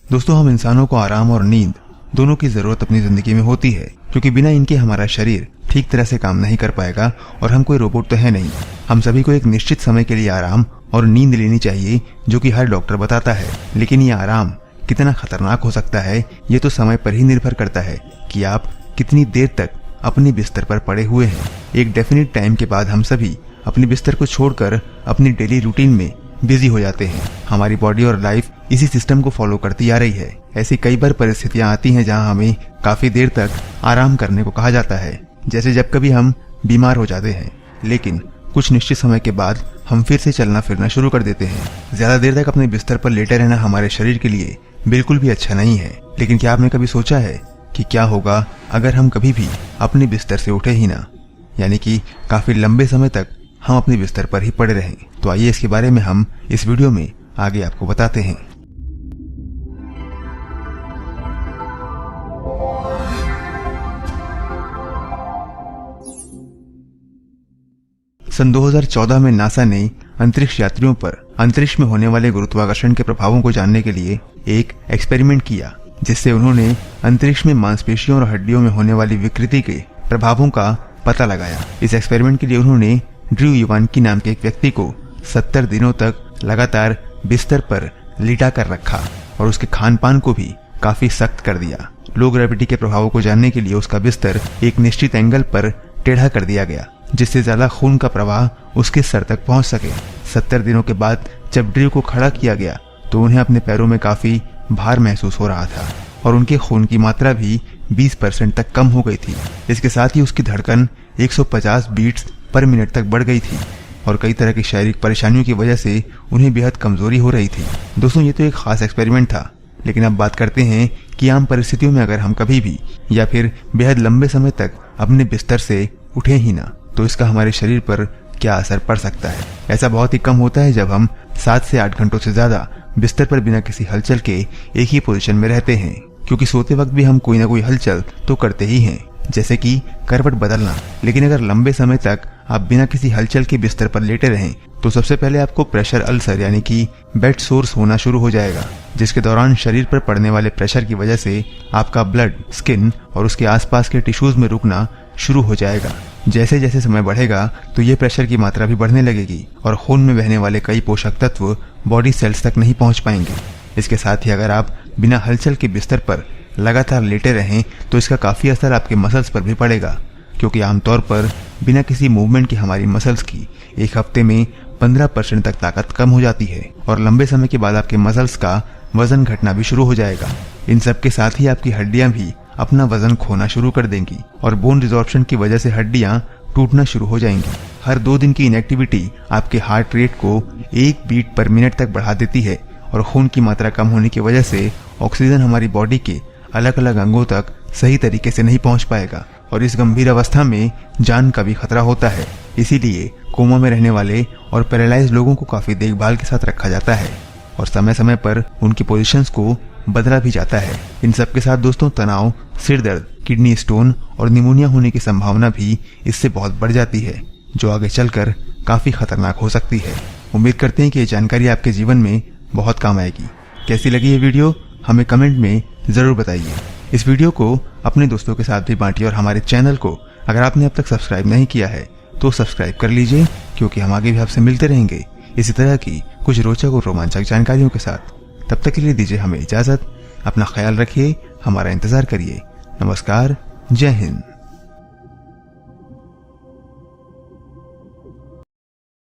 दोस्तों, हम इंसानों को आराम और नींद दोनों की जरूरत अपनी जिंदगी में होती है, क्योंकि बिना इनके हमारा शरीर ठीक तरह से काम नहीं कर पाएगा और हम कोई रोबोट तो है नहीं। हम सभी को एक निश्चित समय के लिए आराम और नींद लेनी चाहिए, जो कि हर डॉक्टर बताता है। लेकिन ये आराम कितना खतरनाक हो सकता है, ये तो समय पर ही निर्भर करता है कि आप कितनी देर तक अपने बिस्तर पर पड़े हुए हैं। एक डेफिनेट टाइम के बाद हम सभी अपने बिस्तर को छोड़कर अपनी डेली रूटीन में बिजी हो जाते हैं। हमारी बॉडी और लाइफ इसी सिस्टम को फॉलो करती आ रही है। ऐसी कई बार परिस्थितियां आती हैं जहां हमें काफी देर तक आराम करने को कहा जाता है, जैसे जब कभी हम बीमार हो जाते हैं। लेकिन कुछ निश्चित समय के बाद हम फिर से चलना फिरना शुरू कर देते हैं। ज्यादा देर तक अपने बिस्तर पर लेटे रहना हमारे शरीर के लिए बिल्कुल भी अच्छा नहीं है। लेकिन क्या आपने कभी सोचा है कि क्या होगा अगर हम कभी भी अपने बिस्तर से उठे ही ना, यानी कि काफी लंबे समय तक हम अपने बिस्तर पर ही पड़े रहें? तो आइए इसके बारे में हम इस वीडियो में आगे आपको बताते हैं। सन 2014 में नासा ने अंतरिक्ष यात्रियों पर अंतरिक्ष में होने वाले गुरुत्वाकर्षण के प्रभावों को जानने के लिए एक एक्सपेरिमेंट किया, जिससे उन्होंने अंतरिक्ष में मांसपेशियों और हड्डियों में होने वाली विकृति के प्रभावों का पता लगाया। इस एक्सपेरिमेंट के लिए उन्होंने ड्रू इवानकी नाम के एक व्यक्ति को 70 दिनों तक लगातार बिस्तर पर लिटा कर रखा और उसके खान पान को भी काफी सख्त कर दिया। लो ग्रेविटी के प्रभावों को जानने के लिए उसका बिस्तर एक निश्चित एंगल पर टेढ़ा कर दिया गया, जिससे ज्यादा खून का प्रवाह उसके सर तक पहुंच सके। 70 दिनों के बाद जब ड्रू को खड़ा किया गया तो उन्हें अपने पैरों में काफी भार महसूस हो रहा था और उनके खून की मात्रा भी 20% तक कम हो गई थी। इसके साथ ही उसकी धड़कन 150 बीट्स पर मिनट तक बढ़ गई थी और कई तरह की शारीरिक परेशानियों की वजह से उन्हें बेहद कमजोरी हो रही थी। दोस्तों, ये तो एक खास एक्सपेरिमेंट था, लेकिन अब बात करते हैं कि आम परिस्थितियों में अगर हम कभी भी या फिर बेहद लंबे समय तक अपने बिस्तर से उठे ही ना, तो इसका हमारे शरीर पर क्या असर पड़ सकता है। ऐसा बहुत ही कम होता है जब हम 7 से 8 घंटों से ज्यादा बिस्तर पर बिना किसी हलचल के एक ही पोजीशन में रहते हैं, क्योंकि सोते वक्त भी हम कोई ना कोई हलचल तो करते ही हैं, जैसे कि करवट बदलना। लेकिन अगर लंबे समय तक आप बिना किसी हलचल के बिस्तर पर लेटे रहें तो सबसे पहले आपको प्रेशर अल्सर यानी कि बेड सोर्स होना शुरू हो जाएगा, जिसके दौरान शरीर पर पड़ने वाले प्रेशर की वजह से आपका ब्लड स्किन और उसके आसपास के टिश्यूज में रुकना शुरू हो जाएगा। जैसे जैसे समय बढ़ेगा तो ये प्रेशर की मात्रा भी बढ़ने लगेगी और खून में बहने वाले कई पोषक तत्व बॉडी सेल्स तक नहीं पहुंच पाएंगे। इसके साथ ही अगर आप बिना हलचल के बिस्तर पर लगातार लेटे रहें तो इसका काफी असर आपके मसल्स पर भी पड़ेगा, क्योंकि आमतौर पर बिना किसी मूवमेंट के हमारी मसल्स की एक हफ्ते में 15% तक ताकत कम हो जाती है और लंबे समय के बाद आपके मसल्स का वजन घटना भी शुरू हो जाएगा। इन सब के साथ ही आपकी हड्डियां भी अपना वजन खोना शुरू कर देंगी और बोन रिजॉर्प्शन की वजह से हड्डियां टूटना शुरू हो जाएंगी। हर 2 दिन की इनएक्टिविटी आपके हार्ट रेट को 1 बीट पर मिनट तक बढ़ा देती है और खून की मात्रा कम होने की वजह से ऑक्सीजन हमारी बॉडी के अलग अलग अंगों तक सही तरीके से नहीं पहुंच पाएगा और इस गंभीर अवस्था में जान का भी खतरा होता है। इसीलिए कोमा में रहने वाले और पैरालाइज लोगों को काफी देखभाल के साथ रखा जाता है और समय समय पर उनकी पोजीशंस को बदला भी जाता है। इन सब के साथ दोस्तों, तनाव, सिर दर्द, किडनी स्टोन और निमोनिया होने की संभावना भी इससे बहुत बढ़ जाती है, जो आगे चलकर काफी खतरनाक हो सकती है। उम्मीद करते हैं कि ये जानकारी आपके जीवन में बहुत काम आएगी। कैसी लगी ये वीडियो हमें कमेंट में जरूर बताइए। इस वीडियो को अपने दोस्तों के साथ भी बांटिए और हमारे चैनल को अगर आपने अब तक सब्सक्राइब नहीं किया है तो सब्सक्राइब कर लीजिए, क्योंकि हम आगे भी आपसे मिलते रहेंगे इसी तरह की कुछ रोचक और रोमांचक जानकारियों के साथ। तब तक के लिए दीजिए हमें इजाजत। अपना ख्याल रखिए, हमारा इंतजार करिए। नमस्कार, जय हिंद।